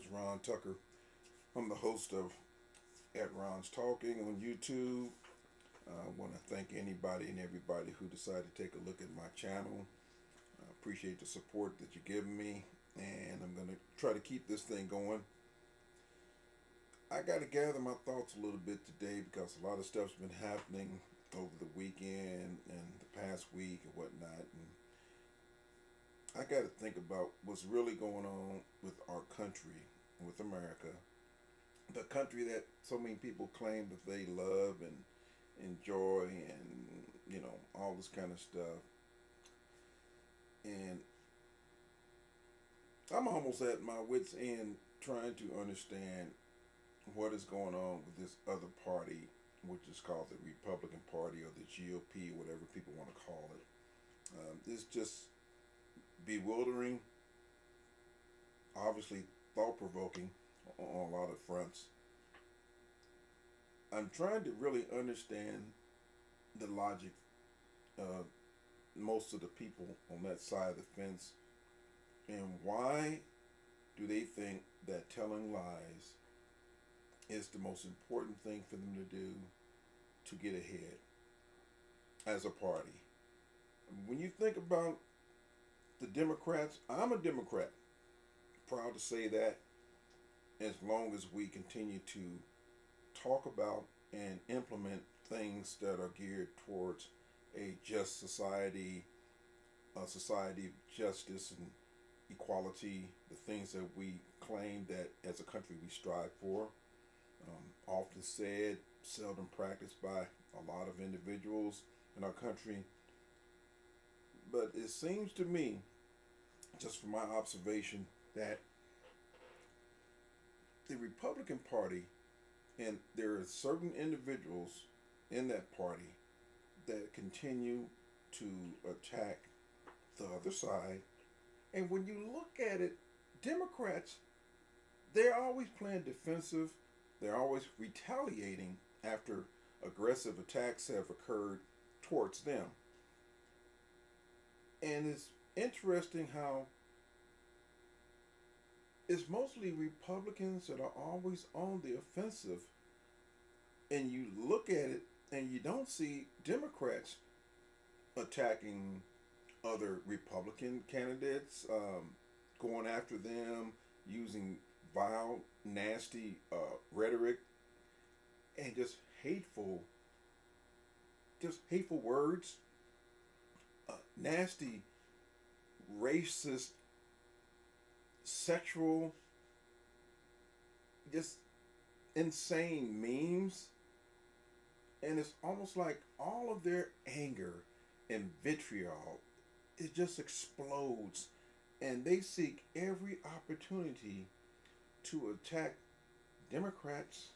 is Ron Tucker. I'm the host of At Ron's Talking on YouTube. I want to thank anybody and everybody who decided to take a look at my channel. I appreciate the support that you're giving me, and I'm going to try to keep this thing going. I got to gather my thoughts a little bit today because a lot of stuff's been happening over the weekend and the past week and whatnot. And I got to think about what's really going on with our country, with America, the country that so many people claim that they love and enjoy, and all this kind of stuff. And I'm almost at my wit's end trying to understand what is going on with this other party, which is called the Republican Party or the GOP, whatever people want to call it. It's just bewildering, obviously thought-provoking on a lot of fronts. I'm trying to really understand the logic of most of the people on that side of the fence, and why do they think that telling lies is the most important thing for them to do to get ahead as a party. When you think about the Democrats, I'm a Democrat. Proud to say that, as long as we continue to talk about and implement things that are geared towards a just society, a society of justice and equality, the things that we claim that as a country we strive for. Often said, seldom practiced by a lot of individuals in our country. But it seems to me, just from my observation, that the Republican Party, and there are certain individuals in that party that continue to attack the other side. And when you look at it, Democrats, they're always playing defensive. They're always retaliating after aggressive attacks have occurred towards them. And it's interesting how it's mostly Republicans that are always on the offensive. And you look at it and you don't see Democrats attacking other Republican candidates, going after them, using vile, nasty rhetoric, and just hateful words, nasty, racist, sexual, just insane memes. And it's almost like all of their anger and vitriol, it just explodes, and they seek every opportunity to attack Democrats.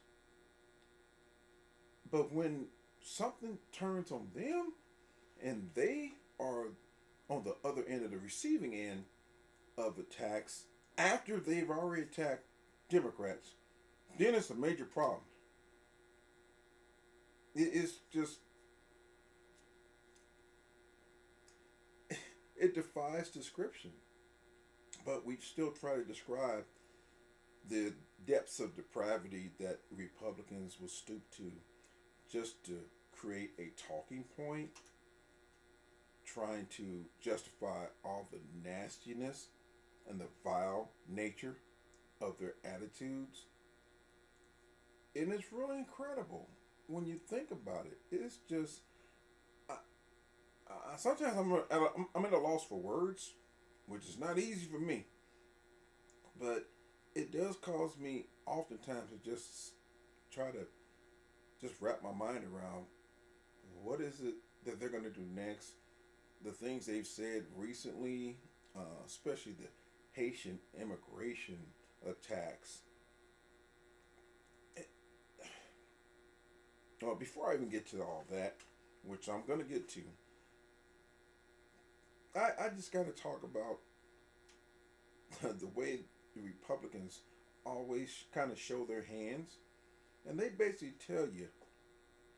But when something turns on them and they are on the other end of the receiving end of attacks after they've already attacked Democrats, then it's a major problem. It's just, it defies description. But we still try to describe the depths of depravity that Republicans will stoop to just to create a talking point, trying to justify all the nastiness and the vile nature of their attitudes. And it's really incredible when you think about it. It's just, sometimes I'm at a loss for words, which is not easy for me. But it does cause me oftentimes to just try to just wrap my mind around what is it that they're going to do next. The things they've said recently, especially the Haitian immigration attacks. Well, before I even get to all that, which I'm going to get to, I just got to talk about the way the Republicans always kind of show their hands, and they basically tell you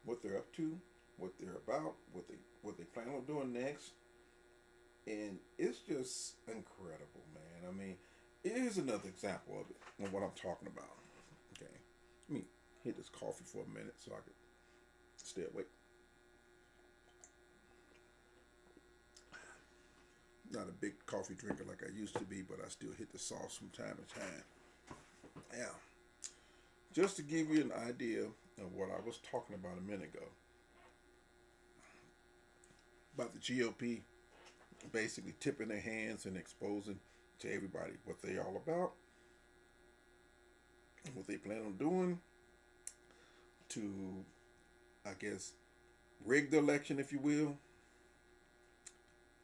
what they're up to, what they're about, what they plan on doing next, and it's just incredible, man. I mean, Here's another example of it, of what I'm talking about. Okay, let me hit this coffee for a minute so I can stay awake. Not a big coffee drinker like I used to be, but I still hit the sauce from time to time. Yeah. Just to give you an idea of what I was talking about a minute ago, about the GOP basically tipping their hands and exposing to everybody what they all about, and what they plan on doing to, I guess, rig the election, if you will,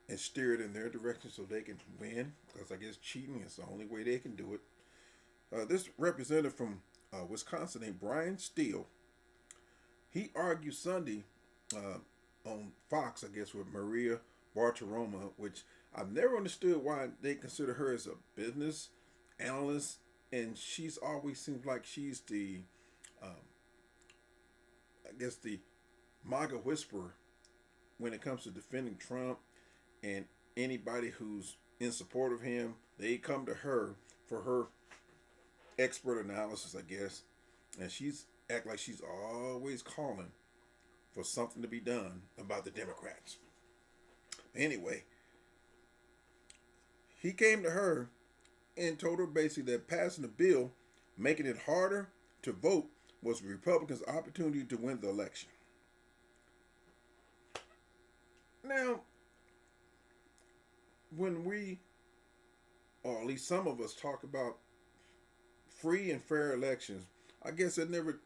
and steer it in their direction so they can win, because I guess cheating is the only way they can do it. This representative from Wisconsin named Brian Steele, he argued Sunday on Fox, I guess, with Maria Bartiromo, which I've never understood why they consider her as a business analyst, and she's always seems like she's the, I guess, the MAGA whisperer when it comes to defending Trump, and anybody who's in support of him, they come to her for her expert analysis, I guess, and she's act like she's always calling for something to be done about the Democrats. Anyway, he came to her and told her basically that passing the bill, making it harder to vote, was the Republicans' opportunity to win the election. Now, when we, or at least some of us, talk about free and fair elections, I guess it never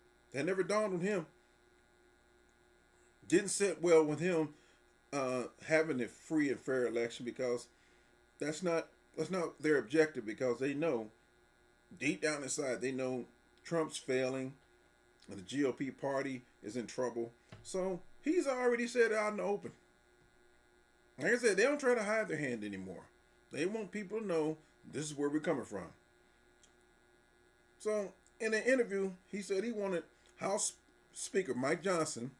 dawned on him. Didn't sit well with him having a free and fair election, because that's not their objective, because they know deep down inside they know Trump's failing and the GOP party is in trouble. So he's already said it out in the open. Like I said, they don't try to hide their hand anymore. They want people to know this is where we're coming from. So in an interview, he said he wanted House Speaker Mike Johnson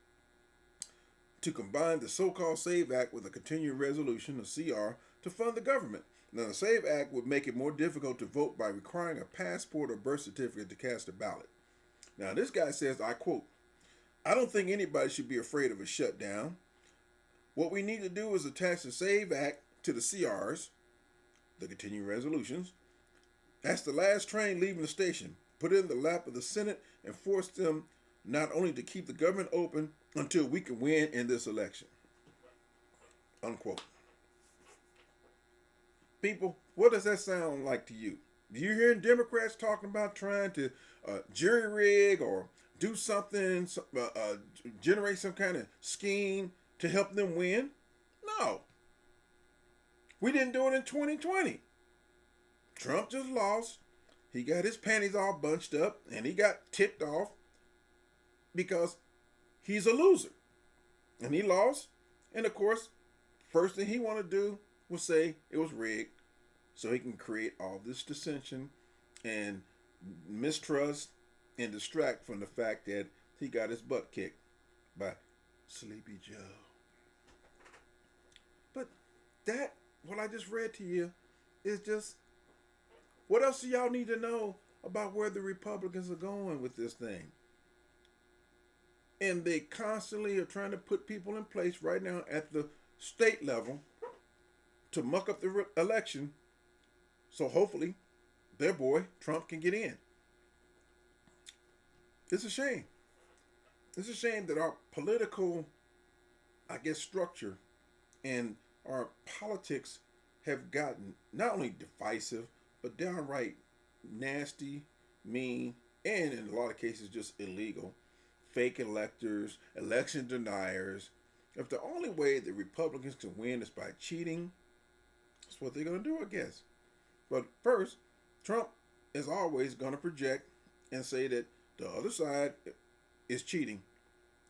to combine the so-called SAVE Act with a continuing resolution, a CR, to fund the government. Now, the SAVE Act would make it more difficult to vote by requiring a passport or birth certificate to cast a ballot. Now, this guy says, I quote, "I don't think anybody should be afraid of a shutdown. What we need to do is attach the SAVE Act to the CRs, the continuing resolutions. That's the last train leaving the station. Put it in the lap of the Senate and force them not only to keep the government open until we can win in this election." Unquote. People, what does that sound like to you? Do you hear Democrats talking about trying to jury rig or do something, generate some kind of scheme to help them win? No. We didn't do it in 2020. Trump just lost. He got his panties all bunched up and he got ticked off because he's a loser. And he lost. And of course, first thing he wanted to do was say it was rigged, so he can create all this dissension and mistrust and distract from the fact that he got his butt kicked by Sleepy Joe. But that, what I just read to you, is just, what else do y'all need to know about where the Republicans are going with this thing? And they constantly are trying to put people in place right now at the state level to muck up the election, so hopefully their boy Trump can get in. It's a shame. It's a shame that our political, I guess, structure and our politics have gotten not only divisive, but downright nasty, mean, and in a lot of cases just illegal. Fake electors, election deniers. If the only way the Republicans can win is by cheating, that's what they're going to do, I guess. But first, Trump is always going to project and say that the other side is cheating,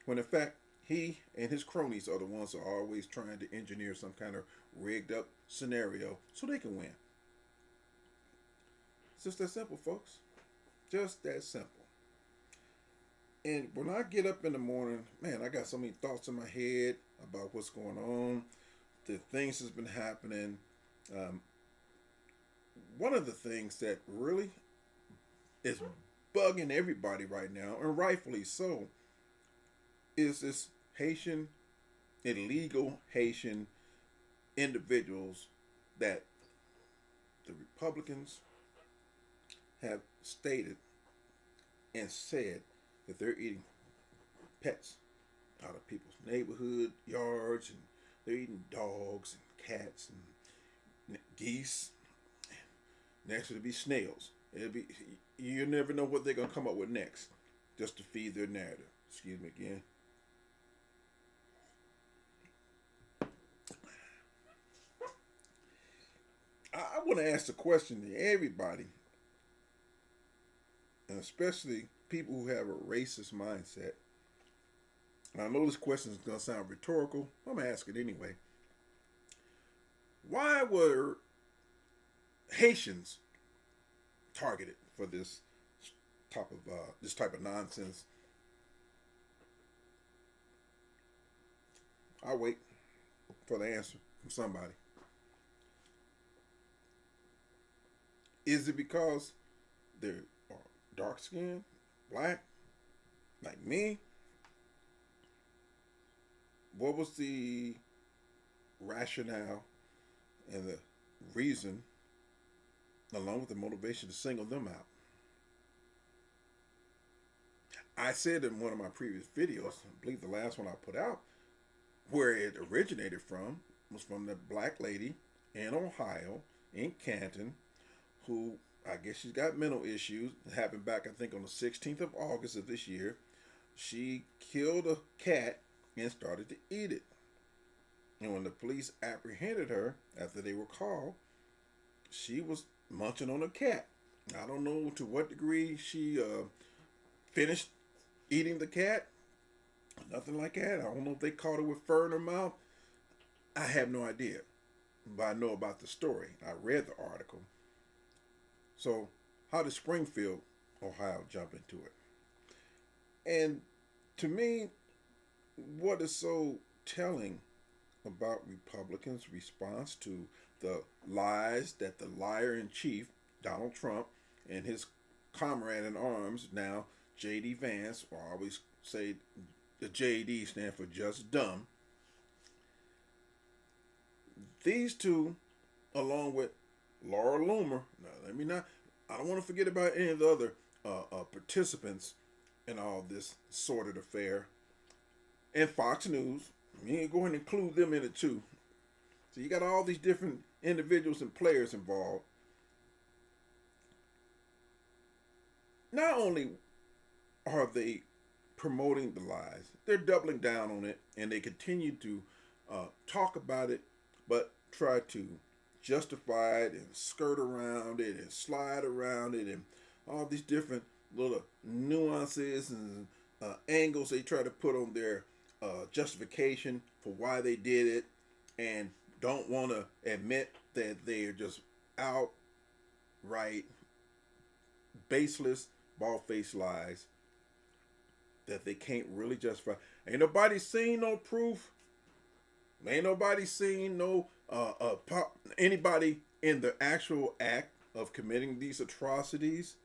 when in fact he and his cronies are the ones who are always trying to engineer some kind of rigged up scenario so they can win. It's just that simple, folks. Just that simple. And when I get up in the morning, man, I got so many thoughts in my head about what's going on, the things that's been happening. one of the things that really is bugging everybody right now, and rightfully so, is this Haitian, illegal Haitian individuals that the Republicans have stated and said that they're eating pets out of people's neighborhood yards, and they're eating dogs and cats and geese. Next it'll be snails. It'll be, you never know what they're gonna come up with next, just to feed their narrative. Excuse me again. I want to ask the question to everybody, and especially people who have a racist mindset. And I know this question is going to sound rhetorical. I'm going to ask it anyway. Why were Haitians targeted for this type of nonsense? I'll wait for the answer from somebody. Is it because they're dark skinned, black, like me? What was the rationale and the reason, along with the motivation, to single them out? I said in one of my previous videos, I believe the last one I put out, where it originated from was from the black lady in Ohio, in Canton, who, I guess she's got mental issues. It happened back, I think, on the 16th of August of this year. She killed a cat and started to eat it. And when the police apprehended her after they were called, she was munching on a cat. I don't know to what degree she finished eating the cat. Nothing like that. I don't know if they caught her with fur in her mouth. I have no idea. But I know about the story. I read the article. So, how did Springfield, Ohio, jump into it? And to me, what is so telling about Republicans' response to the lies that the liar-in-chief, Donald Trump, and his comrade in arms, now J.D. Vance, or I always say the J.D. stand for just dumb. These two, along with Laura Loomer, I don't want to forget about any of the other participants in all this sordid affair. And Fox News, you ain't going to include them in it too. So you got all these different individuals and players involved. Not only are they promoting the lies, they're doubling down on it, and they continue to talk about it, but try to justify it and skirt around it and slide around it, and all these different little nuances and angles they try to put on their justification for why they did it, and don't want to admit that they are just outright baseless, bald-faced lies that they can't really justify. Ain't nobody seen no proof. Ain't nobody seen no anybody in the actual act of committing these atrocities.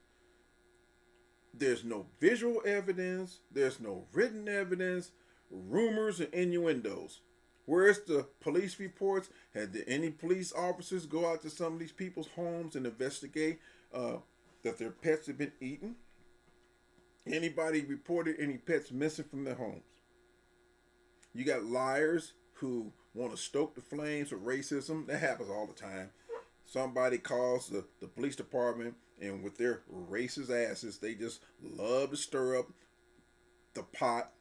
There's no visual evidence. There's no written evidence. Rumors and innuendos. Where's the police reports? Had any police officers go out to some of these people's homes and investigate that their pets have been eaten? Anybody reported any pets missing from their homes? You got liars who want to stoke the flames of racism. That happens all the time. Somebody calls the police department, and with their racist asses, they just love to stir up the pot,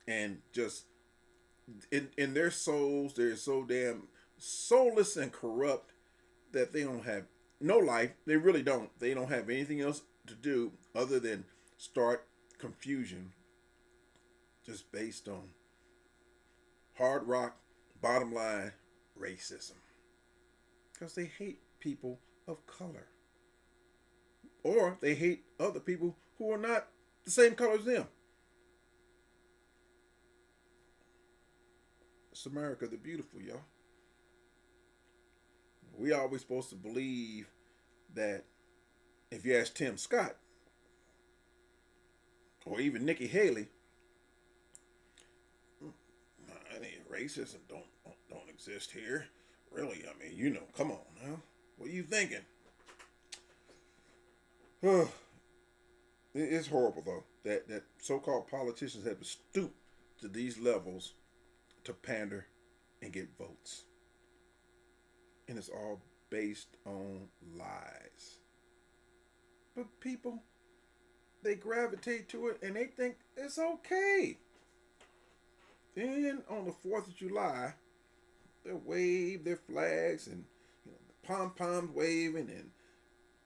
and just in their souls, they're so damn soulless and corrupt that they don't have no life. They really don't. They don't have anything else to do other than start confusion, just based on hard rock, bottom line racism. Because they hate people of color. Or they hate other people who are not the same color as them. It's America the Beautiful, y'all. We always supposed to believe that if you ask Tim Scott or even Nikki Haley, any racism don't exist here. Really, I mean, come on now. What are you thinking? It's horrible though that so-called politicians have stooped to these levels to pander and get votes, and it's all based on lies. But people, they gravitate to it and they think it's okay. Then on the 4th of July, they wave their flags and the pom poms waving, and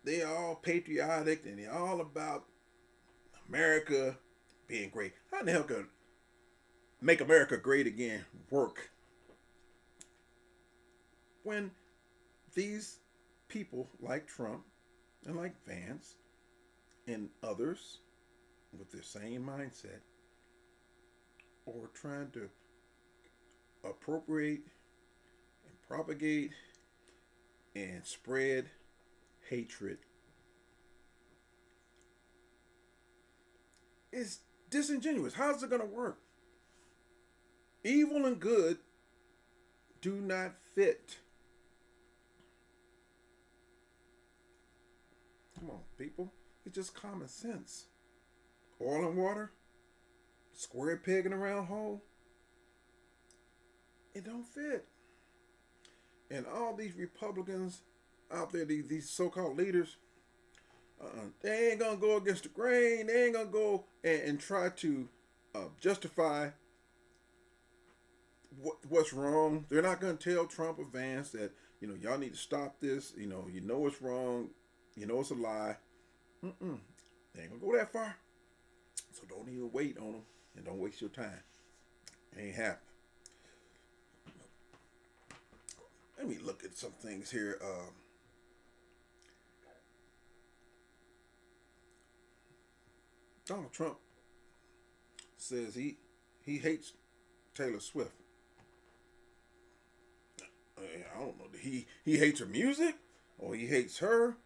they all patriotic and they're all about America being great. How in the hell could make America great again work when these people like Trump and like Vance and others with the same mindset are trying to appropriate and propagate and spread hatred? It's disingenuous. How's it going to work? Evil and good do not fit. Come on, people. It's just common sense. Oil and water, square peg in a round hole. It don't fit. And all these Republicans out there, these so-called leaders, they ain't gonna go against the grain. They ain't gonna go and try to justify what's wrong. They're not gonna tell Trump or Vance that y'all need to stop this. You know it's wrong. You know it's a lie. They ain't gonna go that far. So don't even wait on them and don't waste your time. It ain't happening. Let me look at some things here. Donald Trump says he hates Taylor Swift. I don't know. He hates her music, or he hates her,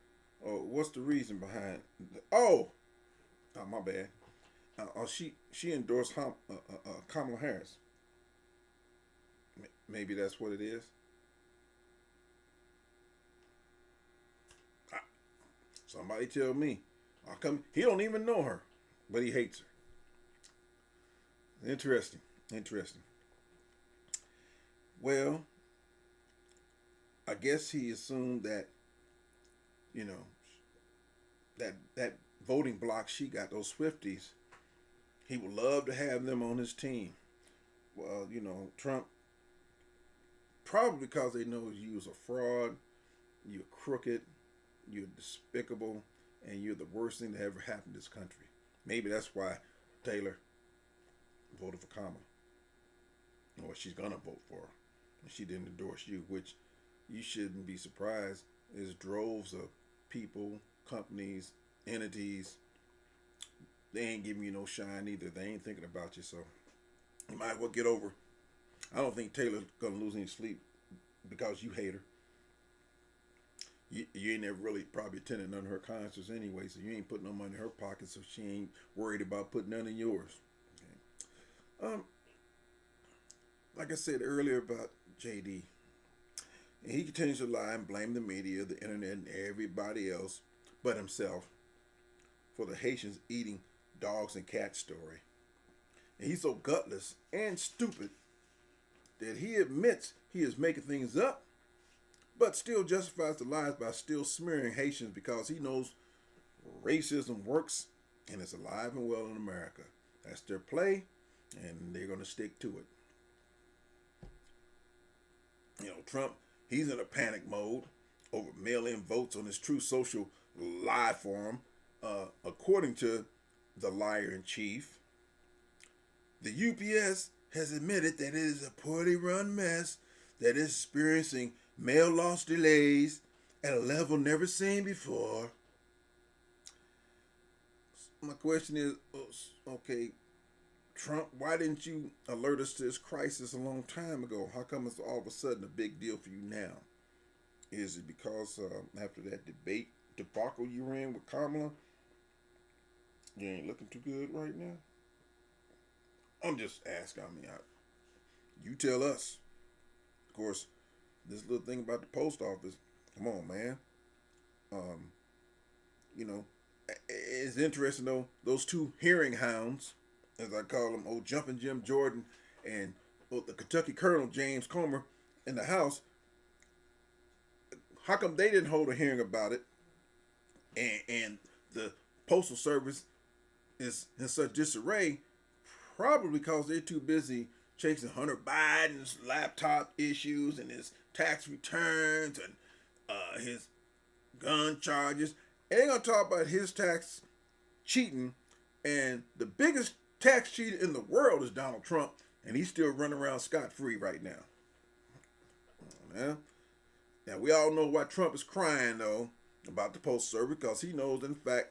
or what's the reason behind? Oh, my bad. She endorsed Kamala Harris. Maybe that's what it is. Somebody tell me. How come he don't even know her, but he hates her? Interesting. Well, I guess he assumed that, that voting block she got, those Swifties, he would love to have them on his team. Well, Trump, probably because they know you was a fraud, you're crooked, you're despicable, and you're the worst thing that ever happened to this country. Maybe that's why Taylor voted for Kamala. Or she's going to vote for her. And she didn't endorse you, which you shouldn't be surprised. There's droves of people, companies, entities. They ain't giving you no shine either. They ain't thinking about you, so you might as well get over. I don't think Taylor's going to lose any sleep because you hate her. You ain't never really probably attended none of her concerts anyway, so you ain't putting no money in her pocket, so she ain't worried about putting none in yours. Okay. Like I said earlier about JD, and he continues to lie and blame the media, the internet, and everybody else but himself for the Haitians eating dogs and cats story. And he's so gutless and stupid that he admits he is making things up, but still justifies the lies by still smearing Haitians because he knows racism works and it's alive and well in America. That's their play, and they're going to stick to it. Trump, he's in a panic mode over mail-in votes on his True Social lie forum. According to the liar-in-chief, the UPS has admitted that it is a poorly run mess that is experiencing mail loss delays at a level never seen before. My question is, okay, Trump, why didn't you alert us to this crisis a long time ago? How come it's all of a sudden a big deal for you now? Is it because after that debate debacle you're in with Kamala, you ain't looking too good right now. I'm just asking. I mean, you tell us. Of course, this little thing about the post office. Come on, man. Um, you know, it's interesting though. Those two hearing hounds, as I call them, old Jumping Jim Jordan and the Kentucky Colonel James Comer in the House. How come they didn't hold a hearing about it? And the Postal Service is in such disarray, probably because they're too busy chasing Hunter Biden's laptop issues and his tax returns and his gun charges. And they're gonna talk about his tax cheating, and the biggest tax cheater in the world is Donald Trump, and he's still running around scot-free right now. Now we all know why Trump is crying though about the Postal Service, because he knows, in fact,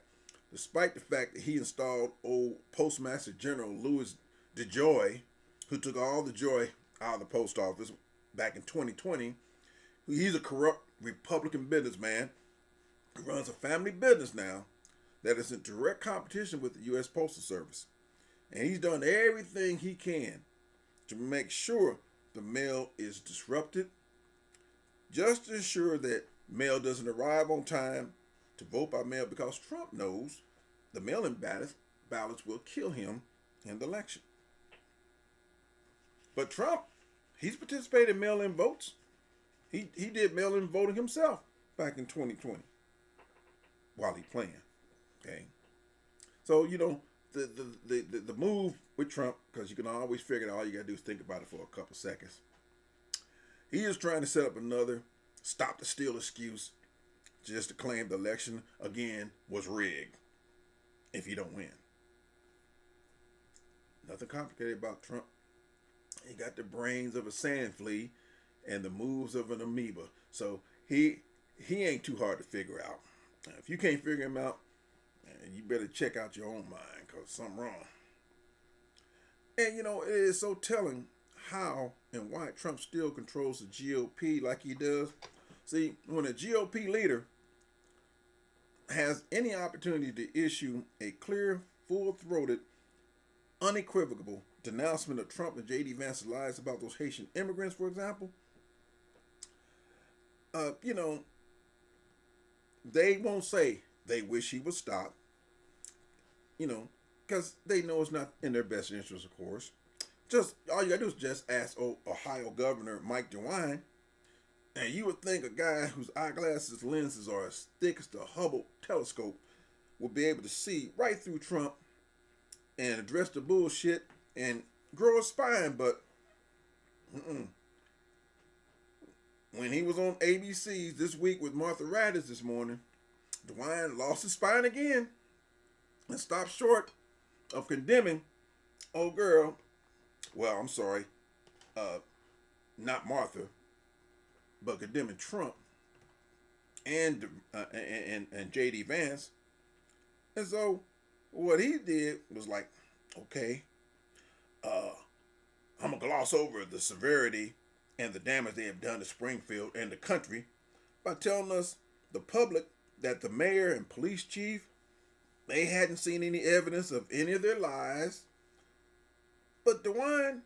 despite the fact that he installed old Postmaster General Louis DeJoy, who took all the joy out of the post office back in 2020, he's a corrupt Republican businessman who runs a family business now that is in direct competition with the U.S. Postal Service. And he's done everything he can to make sure the mail is disrupted, just to ensure that mail doesn't arrive on time to vote by mail, because Trump knows the mail-in ballots will kill him in the election. But Trump, he's participated in mail-in votes. He did mail-in voting himself back in 2020 while he playing. Okay, so the move with Trump, because you can always figure it out. All you gotta do is think about it for a couple seconds. He is trying to set up another stop the steal excuse just to claim the election again was rigged if he don't win. Nothing complicated about Trump. He got the brains of a sand flea and the moves of an amoeba. So he ain't too hard to figure out. If you can't figure him out, you better check out your own mind, because something wrong. And it is so telling how and why Trump still controls the GOP like he does. See, when a GOP leader has any opportunity to issue a clear, full-throated, unequivocal denouncement of Trump and J.D. Vance's lies about those Haitian immigrants, for example, they won't say they wish he would stop, because they know it's not in their best interest, of course. Just all you gotta do is just ask Ohio Governor Mike DeWine, and you would think a guy whose eyeglasses lenses are as thick as the Hubble telescope would be able to see right through Trump and address the bullshit and grow a spine. But when he was on ABC this week with Martha Raddatz this morning, DeWine lost his spine again and stopped short of condemning old girl. Well, I'm sorry, not Martha, but condemning Trump and J.D. Vance. And so what he did was like, okay, I'm going to gloss over the severity and the damage they have done to Springfield and the country by telling us, the public, that the mayor and police chief, they hadn't seen any evidence of any of their lies. But DeWine,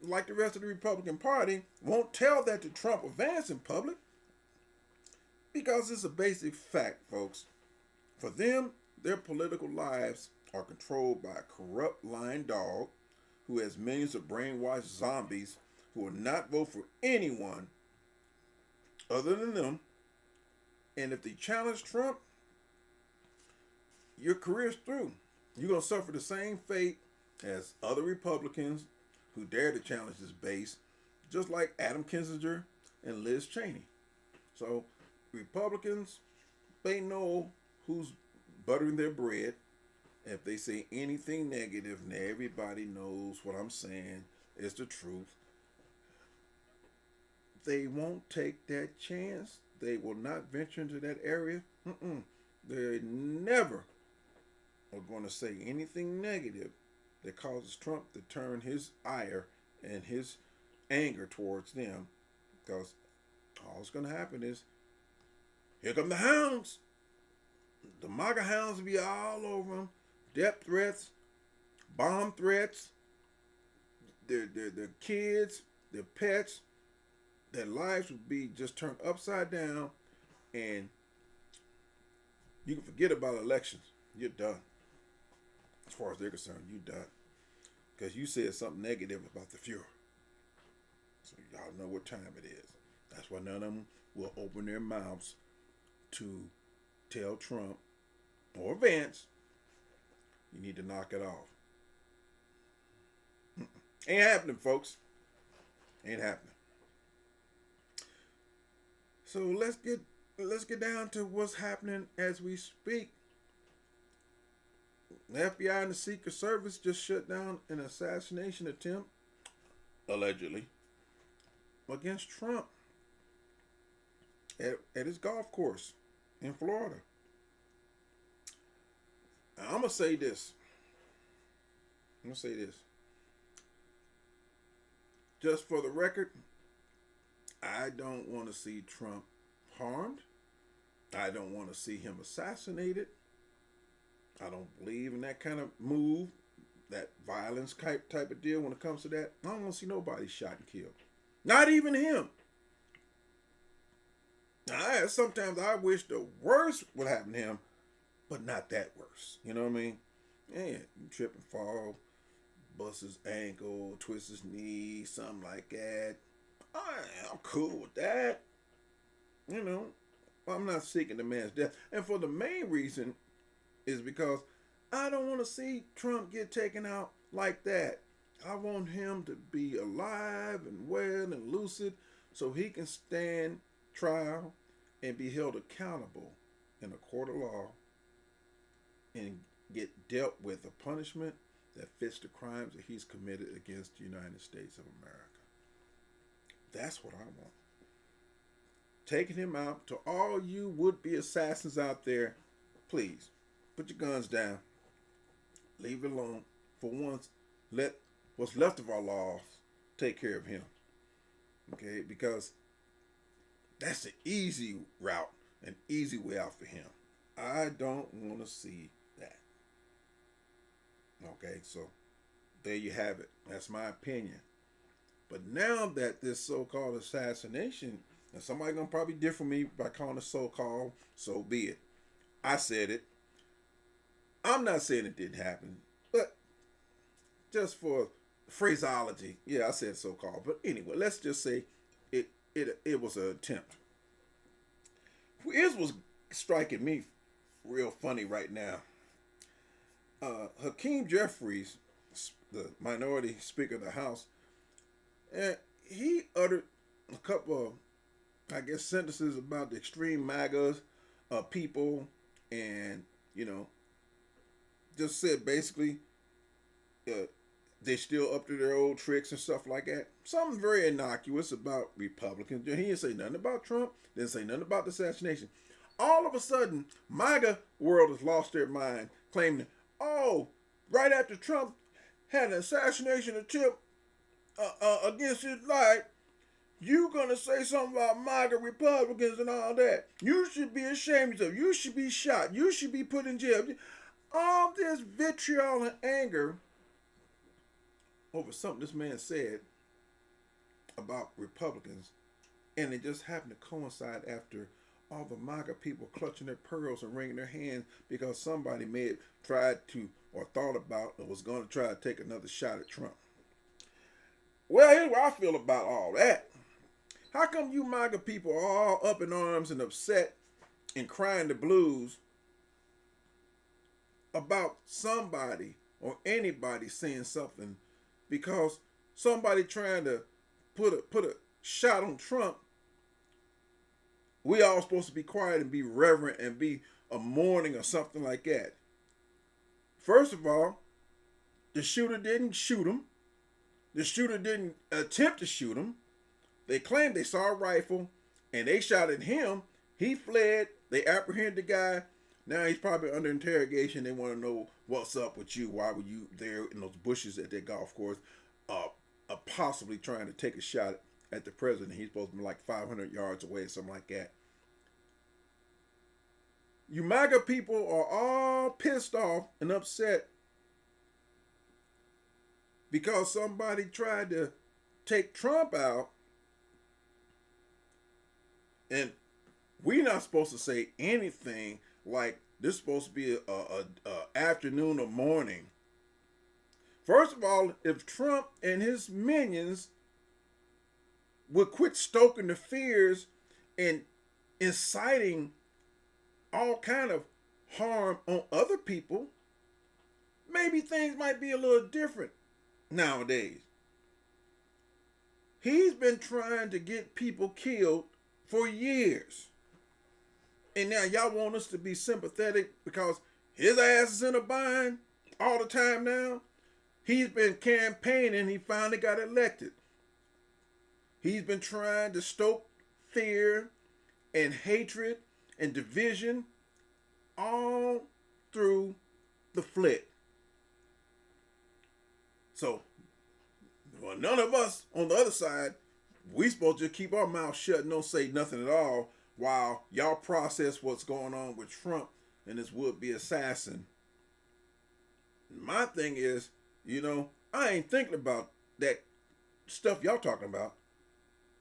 like the rest of the Republican Party, won't tell that to Trump or Vance in public, because it's a basic fact, folks. For them, their political lives are controlled by a corrupt lying dog who has millions of brainwashed zombies who will not vote for anyone other than them. And if they challenge Trump, your career's through. You're going to suffer the same fate as other Republicans who dare to challenge this base, just like Adam Kinzinger and Liz Cheney. So Republicans, they know who's buttering their bread. If they say anything negative, and everybody knows what I'm saying is the truth, they won't take that chance. They will not venture into that area. They never are going to say anything negative that causes Trump to turn his ire and his anger towards them, because all that's going to happen is, here come the hounds. The MAGA hounds will be all over them. Death threats, bomb threats, their kids, their pets, their lives would be just turned upside down, and you can forget about elections. You're done. As far as they're concerned, you're done. Because you said something negative about the Fuhrer. So y'all know what time it is. That's why none of them will open their mouths to tell Trump or Vance, you need to knock it off. Ain't happening, folks. Ain't happening. So let's get down to what's happening as we speak. The FBI and the Secret Service just shut down an assassination attempt, allegedly, against Trump at his golf course in Florida. Now, I'm going to say this. Just for the record, I don't want to see Trump harmed. I don't want to see him assassinated. I don't believe in that kind of move, that violence type of deal when it comes to that. I don't want to see nobody shot and killed. Not even him. Now, sometimes I wish the worst would happen to him, but not that worse. You know what I mean? Yeah, you trip and fall, bust his ankle, twist his knee, something like that. I'm cool with that. You know, I'm not seeking the man's death. And for the main reason is because I don't want to see Trump get taken out like that. I want him to be alive and well and lucid so he can stand trial and be held accountable in a court of law and get dealt with a punishment that fits the crimes that he's committed against the United States of America. That's what I want. Taking him out, to all you would-be assassins out there, please, put your guns down. Leave it alone. For once, let what's left of our laws take care of him. Okay? Because that's the easy route, an easy way out for him. I don't want to see that. Okay? So, there you have it. That's my opinion. But now that this so-called assassination, and somebody gonna probably differ me by calling it so-called, so be it. I said it. I'm not saying it didn't happen, but just for phraseology, yeah, I said so-called. But anyway, let's just say it was an attempt. Here's what's striking me real funny right now. Hakeem Jeffries, the minority speaker of the House, and he uttered a couple of, I guess, sentences about the extreme MAGA people, and, you know, just said basically they still up to their old tricks and stuff like that. Something very innocuous about Republicans. He didn't say nothing about Trump, didn't say nothing about the assassination. All of a sudden, MAGA world has lost their mind, claiming, oh, right after Trump had an assassination attempt against his life, you gonna say something about MAGA Republicans and all that. You should be ashamed of yourself. You should be shot. You should be put in jail. All this vitriol and anger over something this man said about Republicans, and it just happened to coincide after all the MAGA people clutching their pearls and wringing their hands because somebody may have tried to or thought about or was going to try to take another shot at Trump. Well, here's what I feel about all that. How come you MAGA people are all up in arms and upset and crying the blues about somebody or anybody saying something because somebody trying to put a shot on Trump? We all supposed to be quiet and be reverent and be a mourning or something like that. First of all, the shooter didn't shoot him. The shooter didn't attempt to shoot him. They claimed they saw a rifle and they shot at him. He fled. They apprehended the guy. Now he's probably under interrogation. They want to know what's up with you. Why were you there in those bushes at that golf course, possibly trying to take a shot at the president? He's supposed to be like 500 yards away or something like that. You MAGA people are all pissed off and upset because somebody tried to take Trump out, and we're not supposed to say anything like this is supposed to be a afternoon or morning. First of all, if Trump and his minions would quit stoking the fears and inciting all kind of harm on other people, maybe things might be a little different nowadays. He's been trying to get people killed for years. And now y'all want us to be sympathetic because his ass is in a bind all the time now. He's been campaigning. He finally got elected. He's been trying to stoke fear and hatred and division all through the flick. So, well, none of us on the other side, we supposed to keep our mouth shut and don't say nothing at all while y'all process what's going on with Trump and his would-be assassin. My thing is, I ain't thinking about that stuff y'all talking about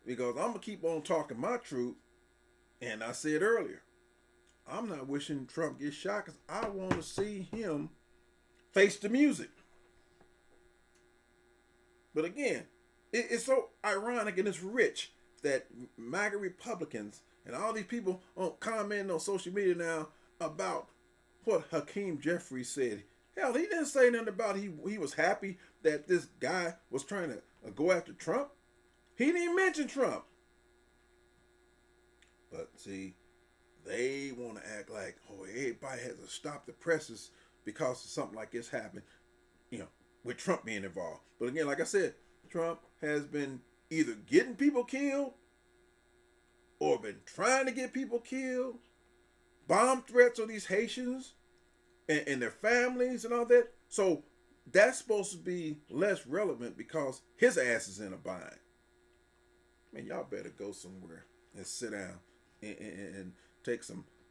because I'm going to keep on talking my truth. And I said earlier, I'm not wishing Trump gets shot because I want to see him face the music. But again, it's so ironic and it's rich that MAGA Republicans and all these people commenting on social media now about what Hakeem Jeffries said. Hell, he didn't say nothing about he was happy that this guy was trying to go after Trump. He didn't mention Trump. But see, they want to act like, everybody has to stop the presses because of something like this happened, with Trump being involved. But again, like I said, Trump has been either getting people killed or been trying to get people killed, bomb threats on these Haitians and their families and all that. So that's supposed to be less relevant because his ass is in a bind. Man, y'all better go somewhere and sit down and take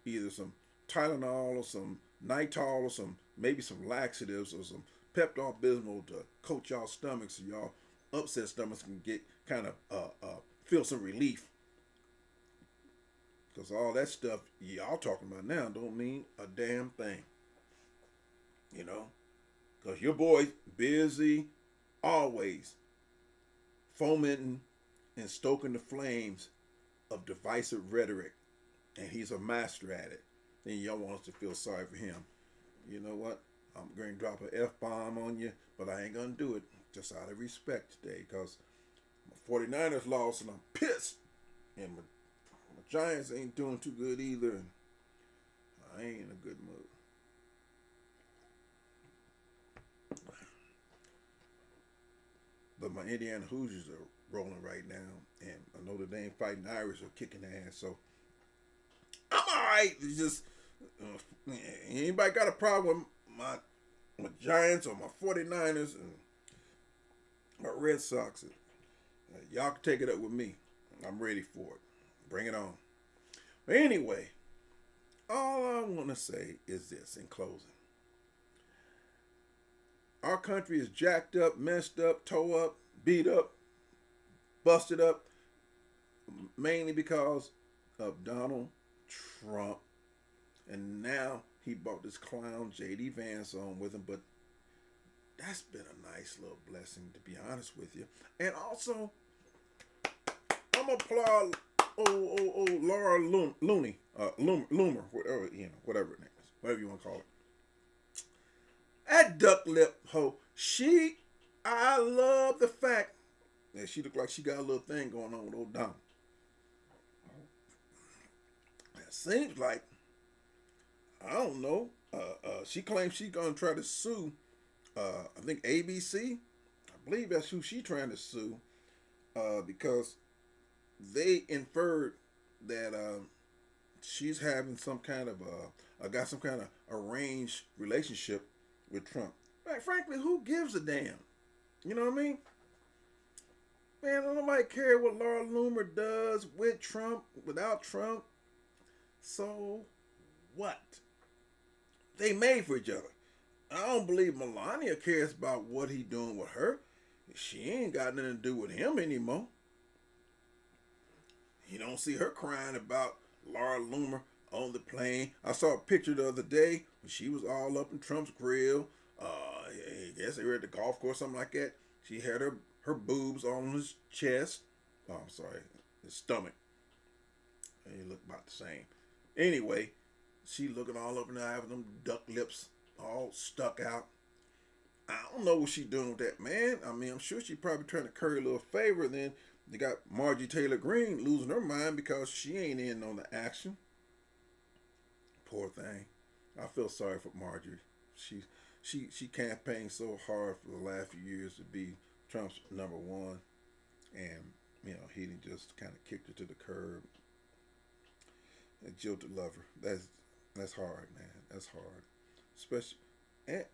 either some Tylenol or some Nitol or maybe some laxatives or some Pepto-Bismol to coat y'all stomachs so y'all upset stomachs can get kind of feel some relief. Because all that stuff y'all talking about now don't mean a damn thing. Because your boy busy always fomenting and stoking the flames of divisive rhetoric. And he's a master at it. And y'all want us to feel sorry for him. You know what? I'm going to drop an F-bomb on you, but I ain't going to do it just out of respect today because my 49ers lost and I'm pissed. And my Giants ain't doing too good either. And I ain't in a good mood. But my Indiana Hoosiers are rolling right now. And I know the Notre Dame Fighting Irish are kicking ass. So I'm all right. It's just, anybody got a problem with my Giants or my 49ers and my Red Sox, y'all can take it up with me. I'm ready for it. Bring it on. But anyway, all I want to say is this in closing. Our country is jacked up, messed up, tore up, beat up, busted up, mainly because of Donald Trump. And now he brought this clown J.D. Vance on with him, but that's been a nice little blessing, to be honest with you. And also, I'm gonna applaud Laura Loomer, whatever her name is, whatever you want to call it. That duck lip hoe, I love the fact that she looked like she got a little thing going on with old Donald. It seems like, I don't know, she claims she's gonna try to sue, I think ABC. I believe that's who she's trying to sue, because they inferred that she's having some kind of got some kind of arranged relationship with Trump. Like, frankly, who gives a damn? You know what I mean? Man, nobody care what Laura Loomer does with Trump, without Trump. So what? They made for each other. I don't believe Melania cares about what he doing with her. She ain't got nothing to do with him anymore. You don't see her crying about Laura Loomer on the plane. I saw a picture the other day when she was all up in Trump's grill. I guess they were at the golf course, something like that. She had her boobs on his chest. Oh, I'm sorry, his stomach. They look about the same. Anyway, she looking all up in the eye with them duck lips all stuck out. I don't know what she doing with that man. I mean, I'm sure she probably trying to curry a little favor. Then they got Margie Taylor Greene losing her mind because she ain't in on the action. Poor thing. I feel sorry for Marjorie. She campaigned so hard for the last few years to be Trump's number one, and he just kind of kicked her to the curb. A jilted lover. That's hard, man. That's hard. Especially, and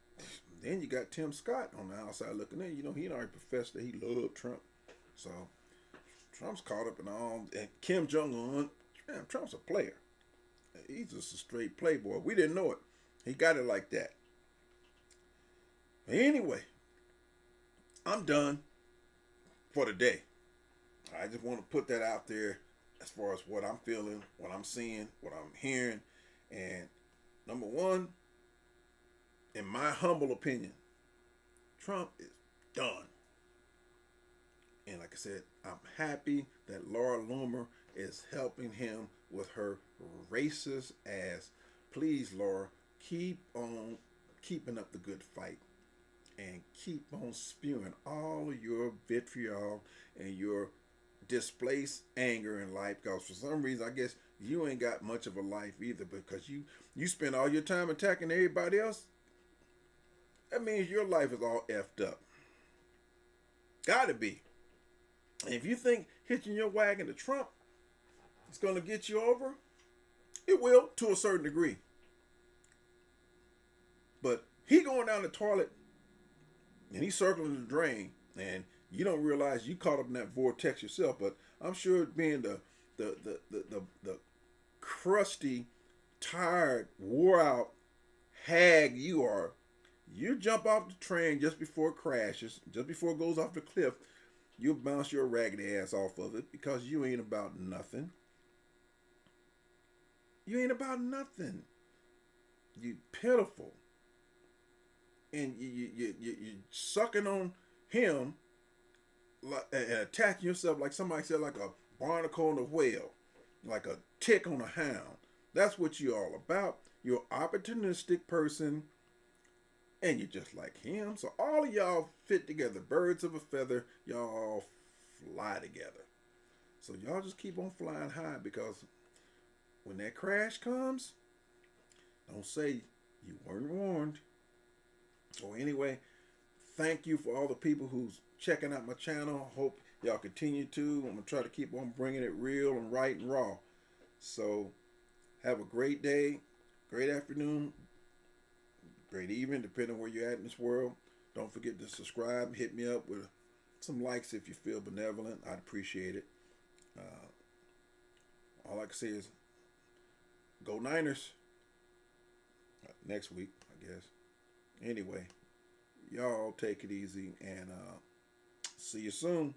then you got Tim Scott on the outside looking in. He already professed that he loved Trump. So Trump's caught up in all. And Kim Jong-un, man, Trump's a player. He's just a straight playboy. We didn't know it. He got it like that. Anyway, I'm done for the day. I just want to put that out there as far as what I'm feeling, what I'm seeing, what I'm hearing. And number one, in my humble opinion, Trump is done. And like I said, I'm happy that Laura Loomer is helping him with her racist ass. Please, Laura, keep on keeping up the good fight. And keep on spewing all of your vitriol and your displaced anger in life. Because for some reason, I guess you ain't got much of a life either. Because you spend all your time attacking everybody else. That means your life is all effed up. Gotta be. And if you think hitching your wagon to Trump is going to get you over, it will to a certain degree. But he going down the toilet and he's circling the drain, and you don't realize you caught up in that vortex yourself. But I'm sure being the crusty, tired, wore out hag you are, you jump off the train just before it crashes, just before it goes off the cliff. You'll bounce your raggedy ass off of it because you ain't about nothing. You ain't about nothing. You pitiful. And you're sucking on him and attacking yourself like somebody said, like a barnacle on a whale, like a tick on a hound. That's what you're all about. You're an opportunistic person, and you're just like him. So all of y'all fit together, birds of a feather. Y'all all fly together. So y'all just keep on flying high, because when that crash comes, don't say you weren't warned. So anyway, thank you for all the people who's checking out my channel. Hope y'all continue to. I'm going to try to keep on bringing it real and right and raw. So have a great day, great afternoon, great evening, depending on where you're at in this world. Don't forget to subscribe. Hit me up with some likes if you feel benevolent. I'd appreciate it. All I can say is go Niners. Next week, I guess. Anyway, y'all take it easy, and see you soon.